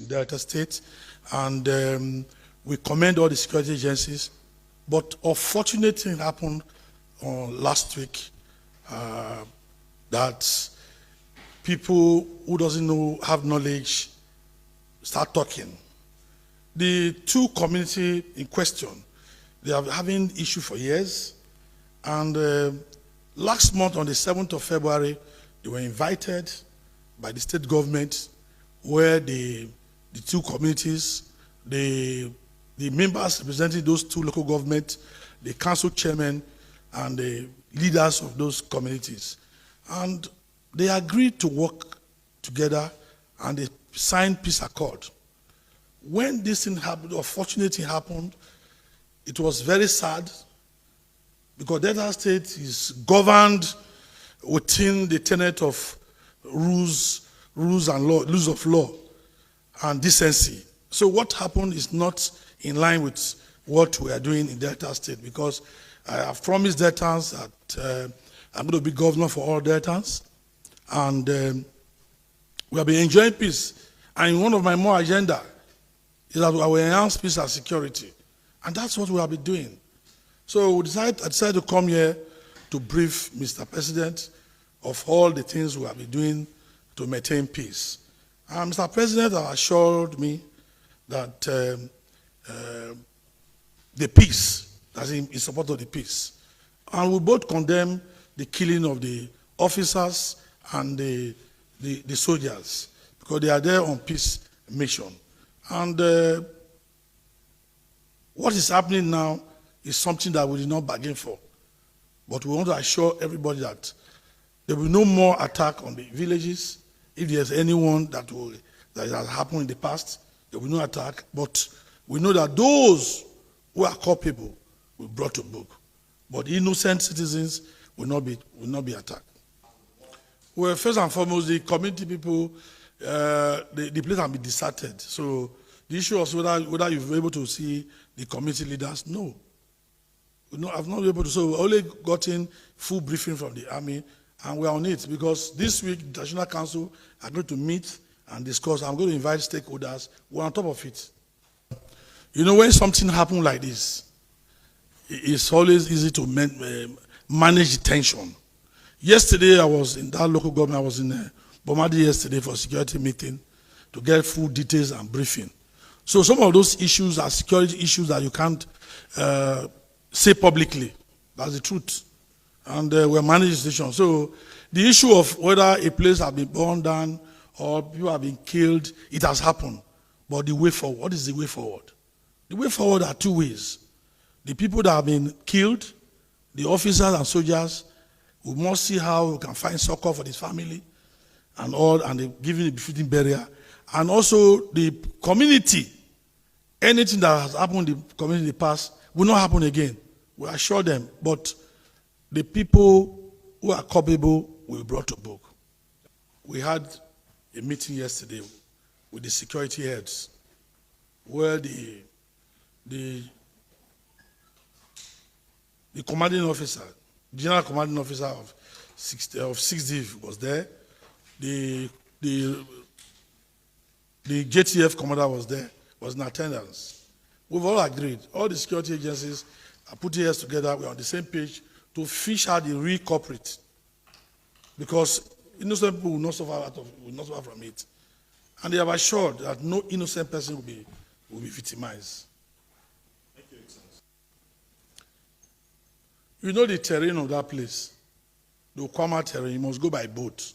in Delta State, and we commend all the security agencies. But a fortunate thing happened last week that people who doesn't know, have knowledge, start talking. The two communities in question, they are having issue for years, and last month on the 7th of February, they were invited by the state government, where the two communities, the members representing those two local governments, the council chairman, and the leaders of those communities. And they agreed to work together, and they signed peace accord. When this thing happened, unfortunately happened, it was very sad, because Delta State is governed within the tenet of rules and law, rules of law and decency. So what happened is not in line with what we are doing in Delta State, because I have promised Deltans that I'm going to be governor for all Deltans, and we have been enjoying peace. And one of my more agenda is that I will enhance peace and security, and that's what we have been doing. So I decided to come here to brief Mr. President of all the things we have been doing to maintain peace. And Mr. President assured me that the peace, as in support of the peace. And we both condemn the killing of the officers and the soldiers, because they are there on peace mission. And what is happening now is something that we did not bargain for. But we want to assure everybody that there will be no more attack on the villages. If there's anyone that has happened in the past, there will be no attack. But we know that those who are culpable will be brought to book. But innocent citizens will not be attacked. Well, first and foremost, the community people, the place has been deserted. So the issue was whether you've been able to see the community leaders. No. I've not been able to. So we only gotten full briefing from the army, and we're on it, because this week the National Council are going to meet and discuss. I'm going to invite stakeholders. We're on top of it. You know, when something happens like this, it's always easy to manage the tension. Yesterday, I was in that local government. I was in Bomadi yesterday for a security meeting to get full details and briefing. So some of those issues are security issues that you can't say publicly. That's the truth. And we're managing the situation. So the issue of whether a place has been burned down or people have been killed, it has happened. But the way forward, what is the way forward? The way forward are two ways. The people that have been killed, the officers and soldiers, we must see how we can find succor for this family and all, and giving the befitting burial. And also the community, anything that has happened in the community in the past will not happen again. We assure them, but the people who are culpable will be brought to book. We had a meeting yesterday with the security heads, where the commanding officer, general commanding officer of 6th Div was there. The JTF commander was there, was in attendance. We've all agreed. All the security agencies are putting heads together. We're on the same page to fish out the real culprit, because innocent people will not suffer from it. And they have assured that no innocent person will be victimized. Thank you, Excellency. You know the terrain of that place, the Okwama terrain. You must go by boat.